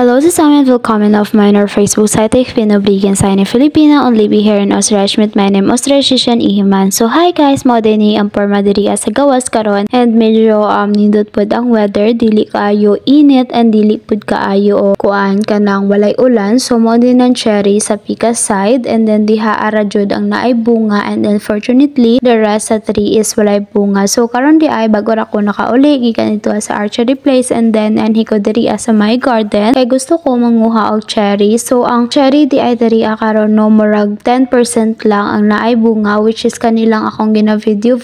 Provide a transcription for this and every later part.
Hello zusammen, willkommen auf meiner Facebook-Seite. Ich bin übrigens eine Filipina und lebe hier in Österreich mit meinem österreichischen Ehemann. So hi guys, mo din ang porma diri sa gawas karon and medyo nindot pod ang weather, dili kaayo init and dili pod kaayo kuan kanang walay ulan. So mo din ang cherry sa pika side and then diha ara jud ang naay bunga and unfortunately the rest sa tree is walay bunga. So karon di ay bago ra ko nakauli gikan ito sa archery place and then anhi ko diri sa my garden. Kay gusto ko manguha og cherry. So ang cherry di ay diri karon no murag 10% lang ang naay bunga, which is kanilang akong gina video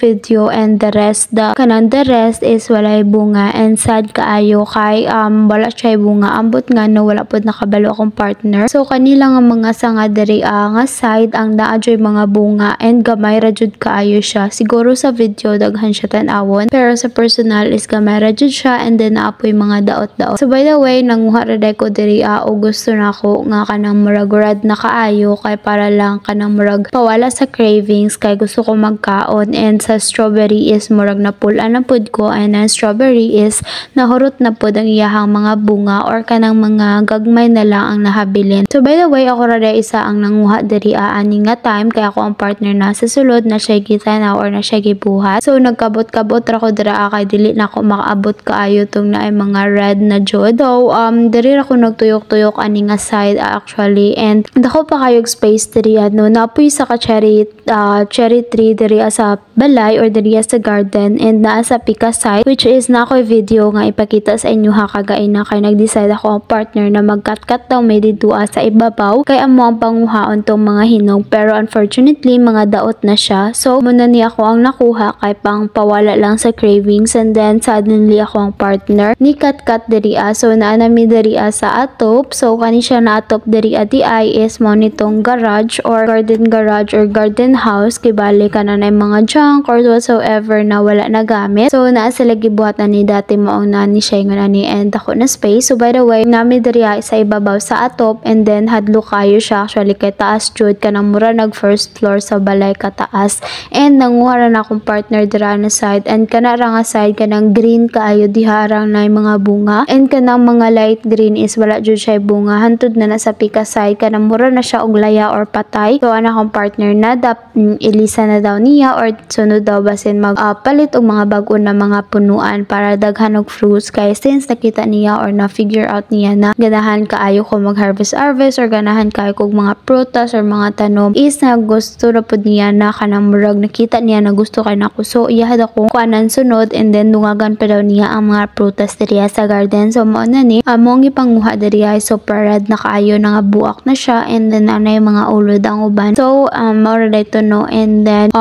and the rest is walay bunga and sad kaayo kay wala siya bunga ambot nga no wala pod nakabalo akong partner. So kanila nga mga sanga diri nga side ang naa joy mga bunga and gamay ra jud kaayo siya. Siguro sa video daghan siya tan-awon pero sa personal is gamay ra jud siya and then naapoy mga daot-daot. So by the way, nanguha ra ko diri o gusto na ko nga kanang murag red na kaayo kay para lang kanang murag pawala sa cravings kay gusto ko magkaon. And sa strawberry is murag na pula na pud ko and ang strawberry is nahurot na pud ang iyahang mga bunga or kanang mga gagmay na lang ang nahabilin. So by the way, ako ra isa ang nanguha diri ani nga time kay ako ang partner na sa sulod na siya gitanaw or na siya gibuhat. So nagkabot-kabot ra ko dira kay dili na ko makaabot kaayo tong naay mga red na jud. So diri ako nagtuyok-tuyok ani nga side actually and dako pa kayog space diri no napoy sa ka cherry tree diri sa balay or diri sa garden and naa sa pika side, which is na ko video nga ipakita sa inyo ha kagay na kay nag-decide ako ang partner na magkat-kat daw may didua sa ibabaw kay amo ang panguhaon tong mga hinog pero unfortunately mga daot na siya. So muna ni ako ang nakuha kay pang pawala lang sa cravings and then suddenly ako ang partner ni kat-kat diri so naa nami diri sa atop. So kani siya na atop diri di ay is mo nitong garage or garden house kibali ka na mga junk or whatsoever na wala na gamit. So naa sila gibuhatan ni dati maong nani siya nga nani and ako na space. So by the way, nami diri sa ibabaw sa atop and then hadlo kayo siya actually kay taas jud kanang mura nag first floor sa balay ka taas and nanguha na akong partner dira na side and kana ra nga side kanang green kaayo diharang na mga bunga and kanang mga light green is wala jud siya bunga hantud na sa pika side kanang mura na siya og laya or patay. So ana akong partner na ilisa na daw niya or sunod daw basin magpalit og mga bag-o na mga punuan para daghan og fruits kay since nakita niya or na figure out niya na ganahan kaayo ko mag harvest or ganahan kaayo kog mga prutas or mga tanom is na gusto ra pud niya na kanang murag nakita niya na gusto kay nako. So iyahad ako kuanan sunod and then dungagan pa daw niya ang mga prutas diri sa garden. So mao na ni among ipanguha diri so red na kaayo na nga buak na siya and then anay mga ulod ang uban. So mao ra dayto no and then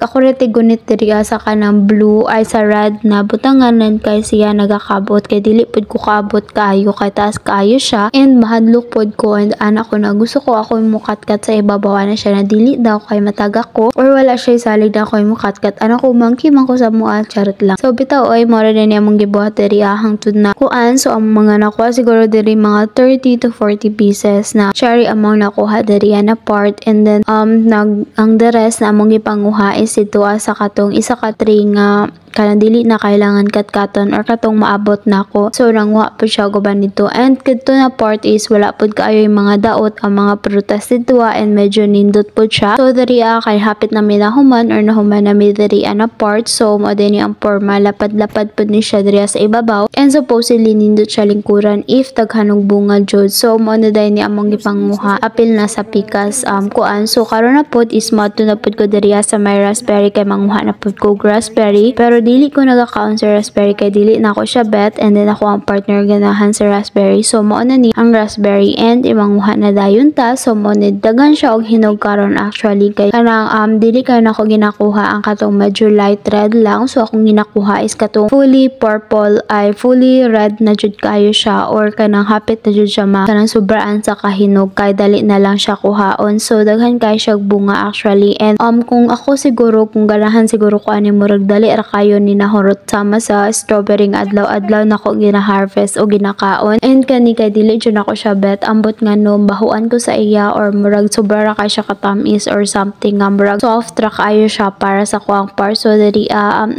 ako rete gunit diri sa kanang blue ay sa red na butanganan kay siya nagakabot kay dili pud ko kaabot kaayo kay taas kaayo siya and mahadlok pud ko and anak ko na gusto ko ako mukatkat sa ibabaw na siya na dili daw kay matagak ko or wala siya salig na ako mukatkat anak ko monkey man ko sa mua charot lang. So bitaw oy mao ra din among gibuhat diri hangtud na kuan. So ang mga nakuha siguro diri mga 30 to 40 pieces na cherry among nakuha diri na part and then ang the rest na among gipanguha is ito sa katong isa ka tree nga kanang dili na kailangan katkaton or katong maabot na ko. So nanguha po siya guban dito and kadto na part is wala pud kaayo yung mga daot ang mga prutas dito and medyo nindot po siya. So diri kay hapit na mi nahuman or nahuman na mi diri na part. So mo din ang forma lapad-lapad pud ni siya diri sa ibabaw and supposedly nindot siya lingkuran if daghanong bunga jud. So mo na dai ni among gipanguha apil na sa pikas kuan. So karon na pud is mato na pud ko diri sa may raspberry kay manguha na pud ko raspberry pero dili ko nagakaon sa raspberry kay dili na ako siya bet and then ako ang partner ganahan sa raspberry. So mo na ni ang raspberry and imanguha na dayon ta. So mo ni dagan siya og hinog karon actually kay kanang dili kay nako ginakuha ang katong medyo light red lang. So akong ginakuha is katong fully purple ay fully red na jud kayo siya or kanang hapit na jud siya kanang sobraan sa kahinog kay dali na lang siya kuhaon. So daghan kay siya bunga actually and kung ako siguro kung ganahan siguro ko ani murag dali ra kayo kaayo ni nahurot sama sa strawberry nga adlaw-adlaw nako gina-harvest o ginakaon. And kani kay dili jud ako siya bet ambot nga no bahuan ko sa iya or murag sobra ra kay siya katamis or something nga murag soft ra kaayo siya para sa kuang parso diri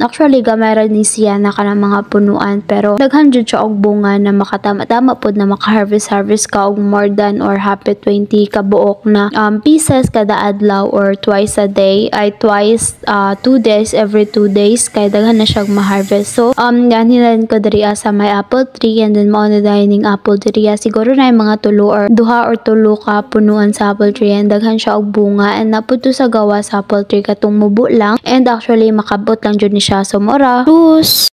actually gamay ra ni siya na kanang mga punuan pero daghan jud siya og bunga na makatama-tama pod na maka-harvest ka og more than or happy 20 ka buok na pieces kada adlaw or twice a day ay twice 2 days every 2 days kay daghan na siya ma-harvest. So ganilan ko diri sa may apple tree and then mao na dining apple tree siguro na yung mga tulo or duha or tulo ka punuan sa apple tree and daghan siya og bunga and naputo sa gawa sa apple tree katong mubo lang and actually makabot lang jud ni siya so mora. Sus